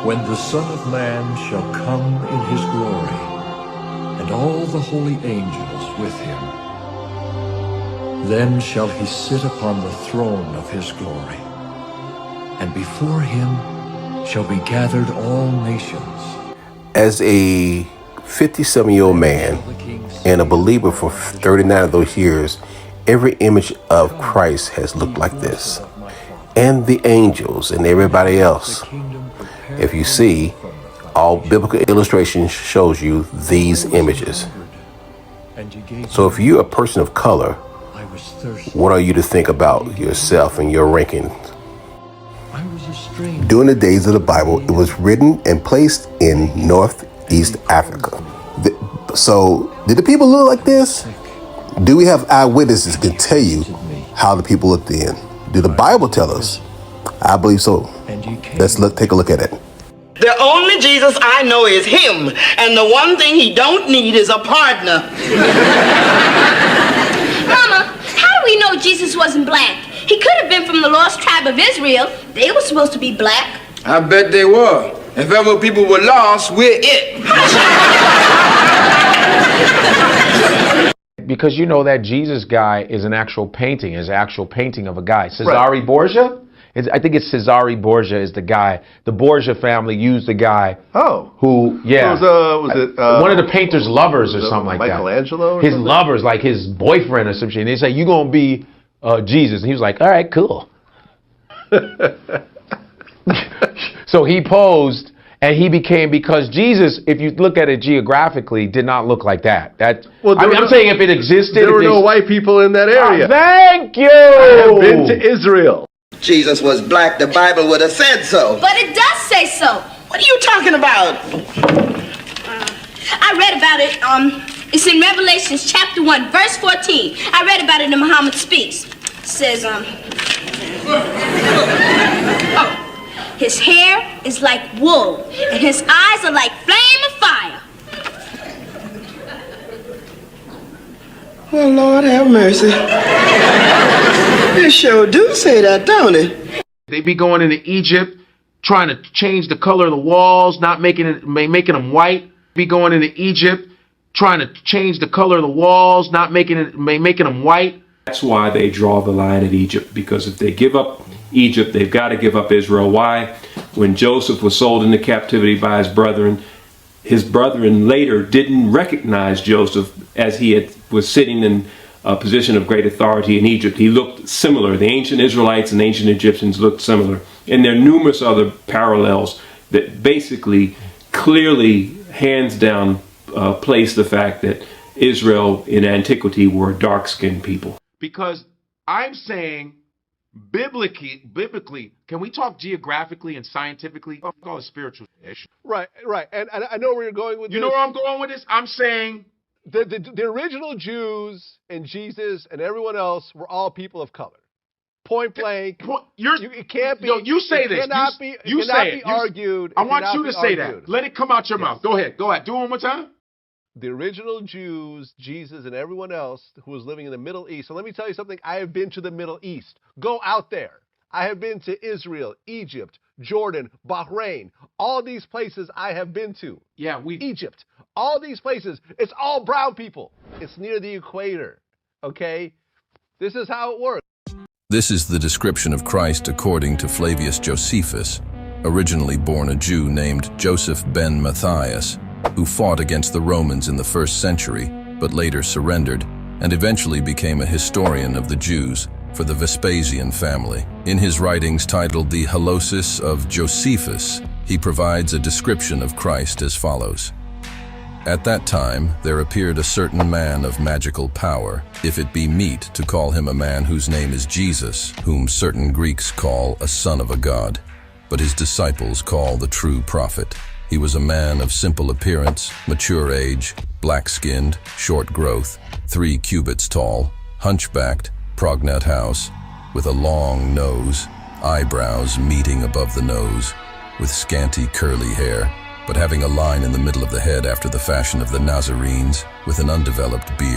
when the Son of Man shall come in his glory, and all the holy angels with him. Then shall he sit upon the throne of his glory, and before him shall be gathered all nations. As a 57-year-old man and a believer for 39 of those years, every image of Christ has looked like this. And the angels and everybody else. If you see, all biblical illustration shows you these images. So if you're a person of color, what are you to think about yourself and your ranking? During the days of the Bible, it was written and placed in Northeast Africa. So did the people look like this? Do we have eyewitnesses who can tell you how the people looked then? Did the Bible tell us? I believe so. Let's take a look at it. The only Jesus I know is him, and the one thing he don't need is a partner. Mama, how do we know Jesus wasn't black? He could have been from the lost tribe of Israel. They were supposed to be black. I bet they were. If ever people were lost, we're it. Because you know that Jesus guy is an actual painting, of a guy. Cesare Borgia? I think it's Cesare Borgia is the guy. The Borgia family used the guy. Oh. Who, yeah. Was it one of the painter's lovers or something like that. Michelangelo? His lovers, like his boyfriend or some shit. And they say, you're going to be Jesus. And he was like, all right, cool. So he posed. And he became, because Jesus, if you look at it geographically, did not look like that. I'm saying if it existed. There were no white people in that area. Thank you. I have been to Israel. Jesus was black, the Bible would have said so. But it does say so. What are you talking about? I read about it. It's in Revelations chapter 1, verse 14. I read about it in Muhammad Speaks. It says, his hair is like wool, and his eyes are like flame of fire. Well, Lord have mercy. It sure do say that, don't it? They be going into Egypt, trying to change the color of the walls, not making them white. Be going into Egypt, trying to change the color of the walls, not making them white. That's why they draw the line at Egypt, because if they give up Egypt, they've got to give up Israel. Why? When Joseph was sold into captivity by his brethren later didn't recognize Joseph as he was sitting in a position of great authority in Egypt. He looked similar. The ancient Israelites and ancient Egyptians looked similar. And there are numerous other parallels that basically clearly, hands down, place the fact that Israel in antiquity were dark-skinned people. Because I'm saying, biblically, can we talk geographically and scientifically? I'll call it spiritual. Right. And I know where you're going with this. You know where I'm going with this? I'm saying the original Jews and Jesus and everyone else were all people of color. Point blank. It can't be. No, you say this. It cannot be argued. I want you to say that. Let it come out your mouth. Go ahead. Do it one more time. The original Jews, Jesus, and everyone else who was living in the Middle East. So let me tell you something. I have been to the Middle East. Go out there. I have been to Israel, Egypt, Jordan, Bahrain. All these places I have been to. Yeah, Egypt. All these places. It's all brown people. It's near the equator. Okay? This is how it works. This is the description of Christ according to Flavius Josephus, originally born a Jew named Joseph ben Matthias, who fought against the Romans in the 1st century, but later surrendered, and eventually became a historian of the Jews for the Vespasian family. In his writings titled The Holosis of Josephus, he provides a description of Christ as follows. At that time, there appeared a certain man of magical power, if it be meet to call him a man whose name is Jesus, whom certain Greeks call a son of a god, but his disciples call the true prophet. He was a man of simple appearance, mature age, black-skinned, short growth, 3 cubits tall, hunchbacked, prognate house, with a long nose, eyebrows meeting above the nose, with scanty curly hair, but having a line in the middle of the head after the fashion of the Nazarenes, with an undeveloped beard.